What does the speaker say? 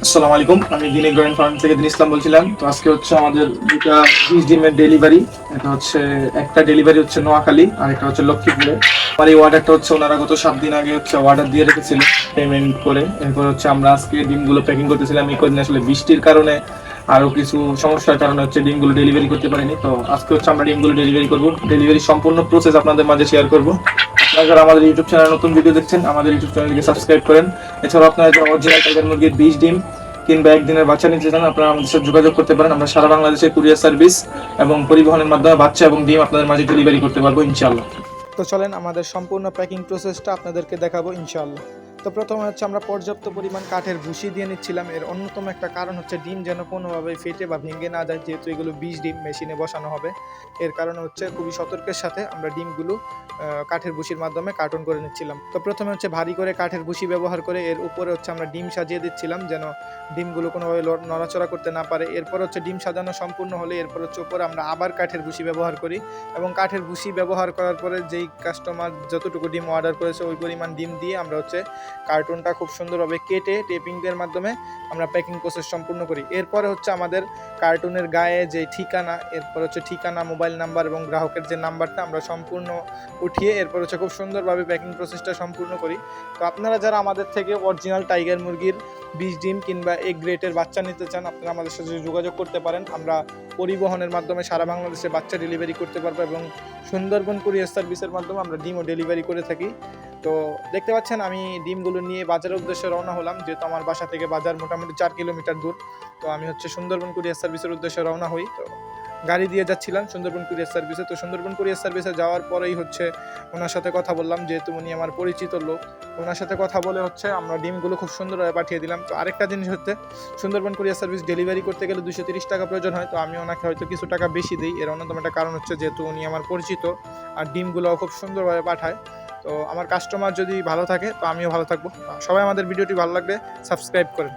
আসসালামু আলাইকুম, আমি দিনে গ্রাইন ফার্ম থেকে দিন ইসলাম বলছিলাম। তো আজকে হচ্ছে আমাদের দুটা 20 ডিমের ডেলিভারি। এটা হচ্ছে একটা ডেলিভারি হচ্ছে নোয়াখালী আর একটা হচ্ছে লক্ষ্মীপুরে। আমার এই অর্ডারটা হচ্ছে ওনারা গত 7 দিন আগে হচ্ছে অর্ডার দিয়ে রেখেছিল পেমেন্ট করে। এরপর হচ্ছে আমরা আজকে ডিমগুলো প্যাকিং করতেছিলাম। এই কদিন আসলে বৃষ্টির কারণে আরো কিছু সমস্যার কারণে হচ্ছে ডিমগুলো ডেলিভারি করতে পারিনি। তো আজকে হচ্ছে আমরা ডিমগুলো ডেলিভারি করব। ডেলিভারি সম্পূর্ণ প্রসেস আপনাদের মাঝে শেয়ার করব। আপনারা যারা আমাদের ইউটিউব চ্যানেল নতুন ভিডিও দেখছেন, আমাদের ইউটিউব চ্যানেলকে সাবস্ক্রাইব করেন। এছাড়াও আপনারা যারা অরিজিনাল টাইগার মুরগির 20 ডিম কিংবা একদিনের বাচ্চা নিতে চান, আপনারা আমাদের সাথে যোগাযোগ করতে পারেন। আমরা সারা বাংলাদেশে কুরিয়ার সার্ভিস এবং পরিবহনের মাধ্যমে বাচ্চা এবং ডিম আপনাদের মাঝে ডেলিভারি করতে পারবো ইনশাআল্লাহ। তো চলেন আমাদের সম্পূর্ণ প্যাকিং প্রসেসটা আপনাদেরকে দেখাবো ইনশাআল্লাহ। তো প্রথমে হচ্ছে আমরা পর্যাপ্ত পরিমাণ কাঠের ভুসি দিয়ে নিচ্ছিলাম। এর অন্যতম একটা কারণ হচ্ছে ডিম যেন কোনোভাবে ফেটে বা ভেঙে না যায়, যেহেতু এগুলো 20 ডিম মেশিনে বসানো হবে। এর কারণে হচ্ছে খুবই সতর্কের সাথে আমরা ডিমগুলো কাঠের ভুসির মাধ্যমে কার্টন করে নিচ্ছিলাম। তো প্রথমে হচ্ছে ভারী করে কাঠের ভুসি ব্যবহার করে এর উপরে হচ্ছে আমরা ডিম সাজিয়ে দিচ্ছিলাম, যেন ডিমগুলো কোনোভাবে নড়াচড়া করতে না পারে। এরপর হচ্ছে ডিম সাজানো সম্পূর্ণ হলে এরপর হচ্ছে উপরে আমরা আবার কাঠের ভুসি ব্যবহার করি, এবং কাঠের ভুসি ব্যবহার করার পরে যেই কাস্টমার যতটুকু ডিম অর্ডার করেছে ওই পরিমাণ ডিম দিয়ে আমরা হচ্ছে কার্টুনটা খুব সুন্দরভাবে কেটে টেপিংয়ের মাধ্যমে আমরা প্যাকিং প্রসেস সম্পূর্ণ করি। এরপরে হচ্ছে আমাদের কার্টুনের গায়ে যে ঠিকানা, এরপর হচ্ছে ঠিকানা, মোবাইল নাম্বার এবং গ্রাহকের যে নাম্বারটা আমরা সম্পূর্ণ উঠিয়ে এরপর হচ্ছে খুব সুন্দরভাবে প্যাকিং প্রসেসটা সম্পূর্ণ করি। তো আপনারা যারা আমাদের থেকে অরিজিনাল টাইগার মুরগির 20 ডিম কিংবা এগ গ্রেটের বাচ্চা নিতে চান, আপনারা আমাদের সাথে যোগাযোগ করতে পারেন। আমরা পরিবহনের মাধ্যমে সারা বাংলাদেশে বাচ্চা ডেলিভারি করতে পারবো, এবং সুন্দরবন কুরিয়ার সার্ভিসের মাধ্যমে আমরা ডিমও ডেলিভারি করে থাকি। তো দেখতে পাচ্ছেন আমি ডিমগুলো নিয়ে বাজারের উদ্দেশ্যে রওনা হলাম, যেহেতু আমার বাসা থেকে বাজার মোটামুটি 4 কিলোমিটার দূর। তো আমি হচ্ছে সুন্দরবন কুরিয়ার সার্ভিসের উদ্দেশ্যে রওনা হই। তো গাড়ি দিয়ে যাচ্ছিলাম সুন্দরবন কুরিয়ার সার্ভিসে। তো সুন্দরবন কুরিয়ার সার্ভিসে যাওয়ার পরেই হচ্ছে ওনার সাথে কথা বললাম, যেহেতু উনি আমার পরিচিত লোক। ওনার সাথে কথা বলে হচ্ছে আমরা ডিমগুলো খুব সুন্দরভাবে পাঠিয়ে দিলাম। তো আরেকটা জিনিস হচ্ছে, সুন্দরবন কুরিয়ার সার্ভিস ডেলিভারি করতে গেলে 230 টাকা প্রয়োজন হয়। তো আমি ওনাকে হয়তো কিছু টাকা বেশি দিই। এর অন্যতম একটা কারণ হচ্ছে যেহেতু উনি আমার পরিচিত আর ডিমগুলোও খুব সুন্দরভাবে পাঠায়। তো আমার কাস্টমার যদি ভালো থাকে তো আমিও ভালো থাকবো। সবাই আমাদের ভিডিওটি ভালো লাগলে সাবস্ক্রাইব করেন।